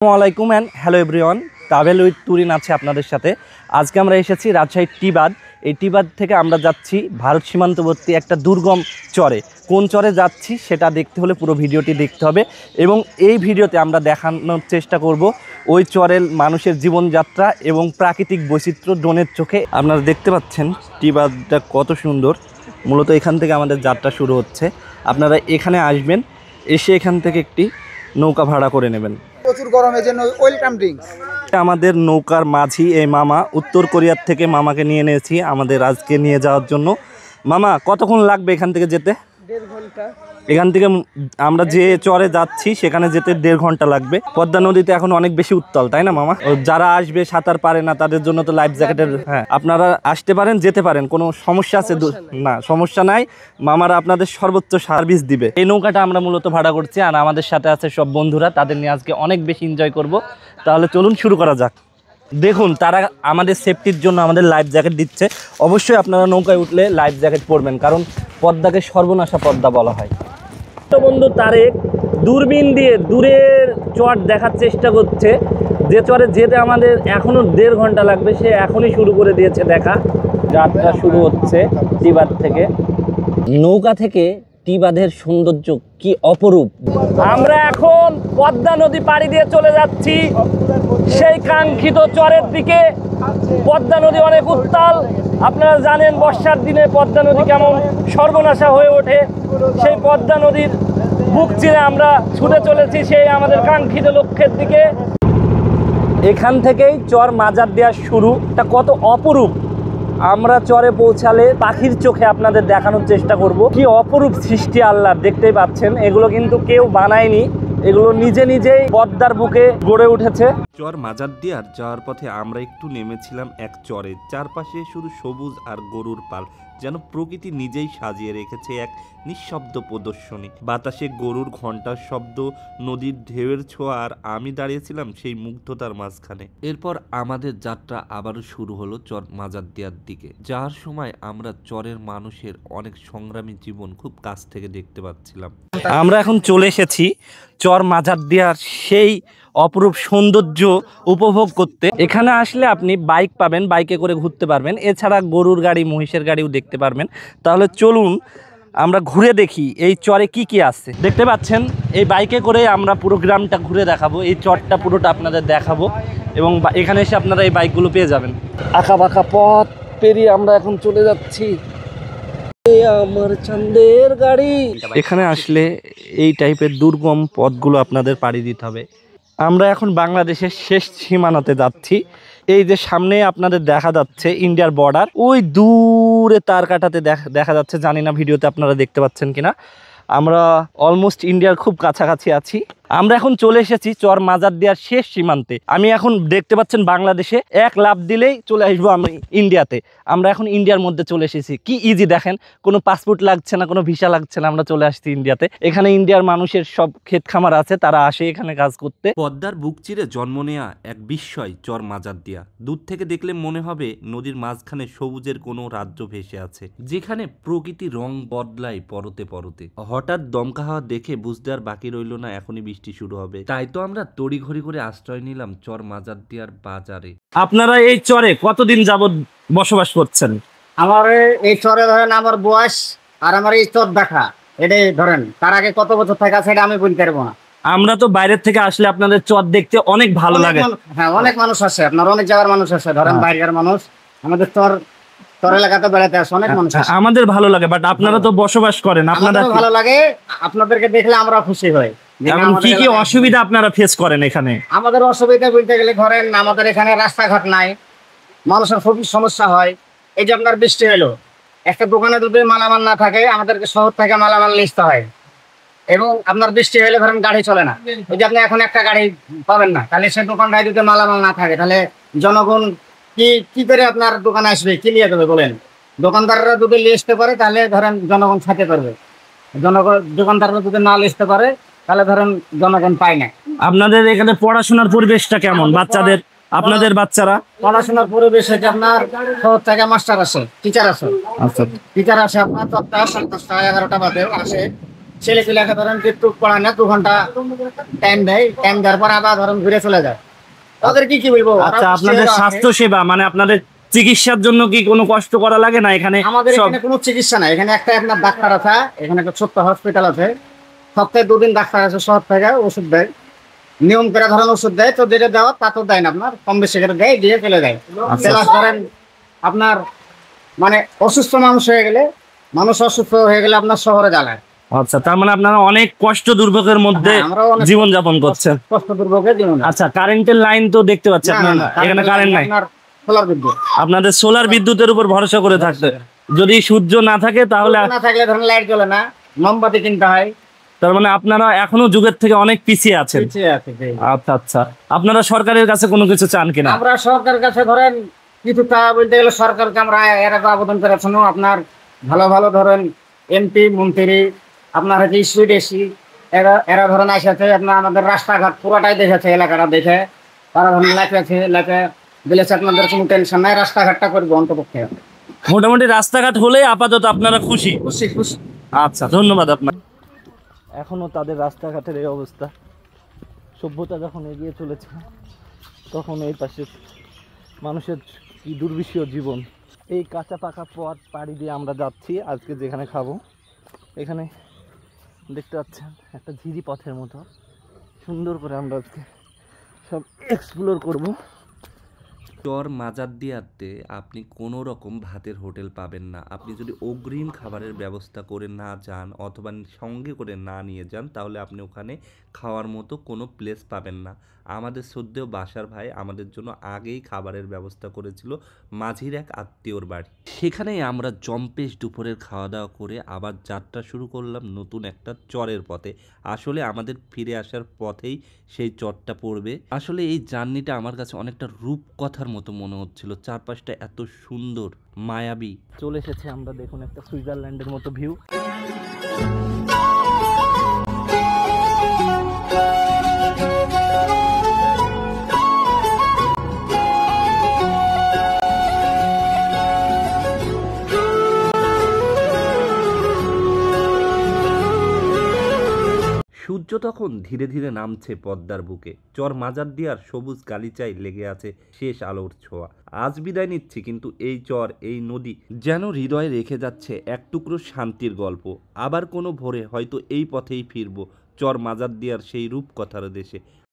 আসসালামাইকুম and hello everyone, travel with Turin আছে আপনাদের সাথে। আজকে আমরা এসেছি রাজশাহীর টিবাদ। এই টিবাদ থেকে আমরা যাচ্ছি ভারত সীমান্তবর্তী একটা দুর্গম চরে। কোন চরে যাচ্ছি সেটা দেখতে হলে পুরো ভিডিওটি দেখতে হবে, এবং এই ভিডিওতে আমরা দেখানোর চেষ্টা করব ওই চরের মানুষের জীবনযাত্রা এবং প্রাকৃতিক বৈচিত্র্য ড্রোনের চোখে। আপনারা দেখতে পাচ্ছেন টিবাদটা কত সুন্দর। মূলত এখান থেকে আমাদের যাত্রা শুরু হচ্ছে। আপনারা এখানে আসবেন, এসে এখান থেকে একটি নৌকা ভাড়া করে নেবেন। প্রচুর গরমের জন্য ওয়েলকাম ড্রিঙ্কস। আমাদের নৌকার মাঝি এই মামা উত্তর কোরিয়ার থেকে মামাকে নিয়ে নিয়েছি আমাদের আজকে নিয়ে যাওয়ার জন্য। মামা, কতক্ষণ লাগবে এখান থেকে যেতে? 1.5 ঘন্টা। এখান থেকে আমরা যে চরে যাচ্ছি সেখানে যেতে 1.5 ঘন্টা লাগবে। পদ্মা নদীতে এখন অনেক বেশি উত্তাল, তাই না মামা? যারা আসবে সাঁতার পারে না তাদের জন্য তো লাইফ জ্যাকেটের, হ্যাঁ আপনারা আসতে পারেন, যেতে পারেন, কোনো সমস্যা আছে না? সমস্যা নাই, মামারা আপনাদের সর্বোচ্চ সার্ভিস দিবে। এই নৌকাটা আমরা মূলত ভাড়া করছি, আর আমাদের সাথে আছে সব বন্ধুরা, তাদের নিয়ে আজকে অনেক বেশি এনজয় করব। তাহলে চলুন শুরু করা যাক। দেখুন, তারা আমাদের সেফটির জন্য আমাদের লাইফ জ্যাকেট দিচ্ছে। অবশ্যই আপনারা নৌকায় উঠলে লাইফ জ্যাকেট পরবেন, কারণ পদ্মাকে সর্বনাশা পদ্মা বলা হয়। তো বন্ধু তারেক দূরবীন দিয়ে দূরের চর দেখার চেষ্টা করছে, যে চরে যেতে আমাদের এখনও 1.5 ঘন্টা লাগবে, সে এখনই শুরু করে দিয়েছে দেখা। যাত্রা শুরু হচ্ছে টিবাদ থেকে। নৌকা থেকে টিবাদের সৌন্দর্য কি অপরূপ। আমরা এখন পদ্মা নদী পাড়ি দিয়ে চলে যাচ্ছি সেই কাঙ্ক্ষিত চরের দিকে। পদ্মা নদী অনেক উত্তাল, আপনারা জানেন বর্ষার দিনে পদ্মা নদী কেমন সর্বনাশা হয়ে ওঠে। সেই পদ্মা নদীর বুক চিরে আমরা ছুটে চলেছি সেই আমাদের কাঙ্ক্ষিত লক্ষ্যের দিকে। এখান থেকেই চর মাজার দেওয়া শুরু। এটা কত অপরূপ। আমরা চরে পৌঁছালে পাখির চোখে আপনাদের দেখানোর চেষ্টা করব কি অপরূপ সৃষ্টি আল্লাহর। দেখতেই পাচ্ছেন, এগুলো কিন্তু কেউ বানায়নি, এগুলো নিজে নিজেই পদ্মার বুকে গড়ে উঠেছে। চর মাজার দিয়ার যাওয়ার পথে আমরা একটু নেমেছিলাম এক চরে। চারপাশে শুধু সবুজ আর গরুর পাল, যেন প্রকৃতি নিজেই সাজিয়ে রেখেছে এক নিঃশব্দ প্রদর্শনী। বাতাসে গরুর ঘণ্টার শব্দ, নদীর ঢেউয়ের ছোঁয়া, আর আমি দাঁড়িয়েছিলাম সেই মুগ্ধতার মাঝখানে। এরপর আমাদের যাত্রা আবারও শুরু হলো চর মাজার দিয়ার দিকে। যাওয়ার সময় আমরা চরের মানুষের অনেক সংগ্রামী জীবন খুব কাছ থেকে দেখতে পাচ্ছিলাম। আমরা এখন চলে এসেছি চর মাজার দিয়ার সেই অপরূপ সৌন্দর্য উপভোগ করতে। এখানে আসলে আপনি বাইক পাবেন, বাইকে করে ঘুরতে পারবেন, এছাড়া গরুর গাড়ি, মহিষের গাড়িও দেখতে পারবেন। তাহলে চলুন আমরা ঘুরে দেখি এই চরে কি কি আছে। দেখতে পাচ্ছেন এই বাইকে করে আমরা পুরো গ্রামটা ঘুরে দেখাবো, এই চরটা পুরোটা আপনাদের দেখাবো, এবং এখানে এসে আপনারা এই বাইকগুলো পেয়ে যাবেন। আঁকা বাঁকা পথ পেরিয়ে আমরা এখন চলে যাচ্ছি আমার চাঁদের গাড়ি। এখানে আসলে এই টাইপের দুর্গম পথগুলো আপনাদের পাড়ি দিতে হবে। আমরা এখন বাংলাদেশের শেষ সীমানাতে যাচ্ছি। এই যে সামনে আপনাদের দেখা যাচ্ছে ইন্ডিয়ার বর্ডার, ওই দূরে তার কাটাতে দেখা যাচ্ছে, জানি না ভিডিওতে আপনারা দেখতে পাচ্ছেন কিনা। আমরা অলমোস্ট ইন্ডিয়ার খুব কাছাকাছি আছি। আমরা এখন চলে এসেছি চর মাজার দেওয়ার শেষ সীমান্তে। আমি এখন দেখতে পাচ্ছেন বাংলাদেশে এক লাফ দিলেই চলে আসবো আমি ইন্ডিয়াতে। আমরা এখন ইন্ডিয়ার মধ্যে চলে এসেছি, কি ইজি দেখেন, কোনো পাসপোর্ট লাগছে না, কোনো ভিসা লাগছে না, আমরা চলে আসছি ইন্ডিয়াতে। এখানে ইন্ডিয়ার মানুষের সব ক্ষেত খামার আছে, তারা আসে এখানে কাজ করতে। পদ্মার বুক চিরে জন্ম নেয়া এক বিস্ময় চর মাজার দিয়া। দূর থেকে দেখলে মনে হবে নদীর মাঝখানে সবুজের কোনো রাজ্য ভেসে আছে, যেখানে প্রকৃতির রং বদলায় পরতে পরতে। হঠাৎ দমকা হাওয়া দেখে বুঝতে আর বাকি রইল না এখনই বৃষ্টি শুরু হবে। তাই তো আমরা তড়িঘড়ি করে আশ্রয় নিলাম চর মাজার দিয়ার বাজারে। আপনারা এই চরে কতদিন যাবত বসবাস করছেন? আমার এই চরে ধরেন আমার বয়স আর আমার এই চর দেখা, এটাই ধরেন তার আগে কত বছর থাকা সেটা আমি বলতে পারবো না। আমরা তো বাইরের থেকে আসলে আপনাদের চর দেখতে অনেক ভালো লাগে। হ্যাঁ, অনেক মানুষ আসে, আপনার অনেক জায়গার মানুষ আসে, ধরেন বাইরের মানুষ আমাদের চর এলাকাতে বেড়াতে আসে, অনেক মানুষ আসে। আমাদের ভালো লাগে, বাট আপনারা তো বসবাস করেন, আপনাদের ভালো লাগে। আপনাদেরকে দেখলে আমরা খুশি হই। কি কি অসুবিধা আপনারা ফেস করেন এখানে? আমাদের অসুবিধা বলতে গেলে ধরেন আমাদের এখানে রাস্তাঘাট নাই, মানুষের খুবই সমস্যা হয়। এই যে আপনার বৃষ্টি হলো, একটা দোকানে যদি মালামাল না থাকে আমাদেরকে শহর থেকে মালামাল নিতে হয়, এবং আপনার বৃষ্টি হলে ধরেন গাড়ি চলে না। এই যে আপনি এখন একটা গাড়ি পাবেন না, তাহলে সেই দোকানটায় যদি মালামাল না থাকে তাহলে জনগণ কি করে আপনার দোকানে আসবে, কি নিয়ে দেবে বলেন? দোকানদাররা যদি নিয়ে আসতে পারে তাহলে ধরেন জনগণ খেতে পারবে, দোকানদাররা যদি না আসতে পারে তাহলে ধরেন জনগণ পায় না। আপনাদের এখানে পড়াশোনার পরিবেশটা কেমন? বাচ্চাদের, আপনাদের বাচ্চারা পড়াশোনার পরিবেশ হচ্ছে আপনার শহর থেকে মাস্টার আসে, টিচার আসে। আচ্ছা, টিচার আসে আপনার 10টা, 10:30, 11টা বাজে আসে, ছেলে পিলাকে ধরেন একটু পড়ায় না 2 ঘন্টা টাইম দেয়, টাইম দেওয়ার পর আবার ধরেন ঘুরে চলে যায়। ওদের কি বলবো, ওরা আচ্ছা, আপনাদের পুষ্টিহীন আছে। স্বাস্থ্য সেবা মানে আপনাদের চিকিৎসার জন্য কি কোনো কষ্ট করা লাগে না এখানে? আমাদের সব এখানে কোনো চিকিৎসা নাই, এখানে একটা আপনার ডাক্তার আছে, এখানে একটা ছোট্ট হসপিটাল আছে, সপ্তাহে 2 দিন ডাক্তার আছে, শহর থেকে ওষুধ দেয়, নিয়ম করে ধরেন ওষুধ দেয়, তো যেটা দেওয়া তা তো দেয় না, আপনার কম বেশি করে দেয়, দিয়ে চলে যায়। প্লাস ধরেন আপনার মানে অসুস্থ মানুষ হয়ে গেলে, মানুষ অসুস্থ হয়ে গেলে আপনার শহরে জ্বালায়। আচ্ছা, তার মানে আপনারা অনেক কষ্ট দুর্ভোগের মধ্যে হ্যাঁ, আমরাও অনেক জীবন যাপন করছেন। কষ্ট দুর্ভোগের জীবন। আচ্ছা, কারেন্টের লাইন তো দেখতে পাচ্ছি আপনারা, এখানে কারেন্ট নাই, আপনার সোলার বিদ্যুৎ। আপনাদের সোলার বিদ্যুতের উপর ভরসা করে থাকতে, যদি সূর্য না থাকে তাহলে না থাকলে ধরেন লাইট জ্বলে না, মোমবাতি কিনতে হয়। তার মানে আপনারা এখনো যুগের থেকে অনেক পিছিয়ে আছেন। পিছিয়ে আছে, জি। আচ্ছা আচ্ছা, আপনারা সরকারের কাছে কোনো কিছু চান কিনা? আমরা সরকারের কাছে ধরেন কিছুটা বলতে গেলে সরকারকে আমরা এর আগে আবেদন করেছেন, আপনার ভালো ভালো ধরেন এমপি মন্ত্রী আপনার হচ্ছে সুইডেশি, এরা ধরেন আসেছে, আপনার আমাদের রাস্তাঘাট পুরোটাই দেখেছে, এলাকাটা দেখে তারা ধরেন লেখেছে, লেখে বলেছে আপনাদের কোনো টেনশন নাই, রাস্তাঘাটটা করবো অন্তপক্ষে। মোটামুটি রাস্তাঘাট হলে আপাতত আপনারা খুশি? খুশি খুশি। আচ্ছা, ধন্যবাদ আপনার। এখনো তাদের রাস্তাঘাটের এই অবস্থা। সভ্যতা যখন এগিয়ে চলেছে তখন এই পাশে মানুষের কি দুর্বিষহ জীবন। এই কাঁচা পাকা পথ পাড়ি দিয়ে আমরা যাচ্ছি আজকে যেখানে খাবো। এখানে দেখতে পাচ্ছেন একটা ঝিরি পথের মতো, সুন্দর করে আমরা আজকে সব এক্সপ্লোর করব। চর মাজারদিয়াতে আপনি কোনো রকম ভাতের হোটেল পাবেন না। আপনি যদি অগ্রিম খাবারের ব্যবস্থা করে না যান অথবা সঙ্গে করে না নিয়ে যান তাহলে আপনি ওখানে খাওয়ার মতো কোনো প্লেস পাবেন না। আমাদের শ্রদ্ধেয় বাসার ভাই আমাদের জন্য আগেই খাবারের ব্যবস্থা করেছিল মাঝির এক আত্মীয়র বাড়ি। সেখানেই আমরা জম্পেশ দুপুরের খাওয়া দাওয়া করে আবার যাত্রা শুরু করলাম নতুন একটা চরের পথে। আসলে আমাদের ফিরে আসার পথেই সেই চরটা পড়বে। আসলে এই জার্নিটা আমার কাছে অনেকটা রূপকথার মতো মনে হচ্ছিল, চারপাশটা এত সুন্দর মায়াবী। চলে এসেছে আমরা, দেখুন একটা সুইজারল্যান্ডের মতো ভিউ। সূর্য তখন ধীরে ধীরে নামছে পদ্মার বুকে। চর মাজারদিয়ার সবুজ গালিচায় লেগে আছে শেষ আলোর ছোঁয়া। আজ বিদায় নিচ্ছি, কিন্তু এই চর, এই নদী যেন হৃদয়ে রেখে যাচ্ছে এক টুকরো শান্তির গল্প। আবার কোনো ভোরে হয়তো এই পথেই ফিরবো, চর মাজারদিয়ার সেই রূপকথার দেশে।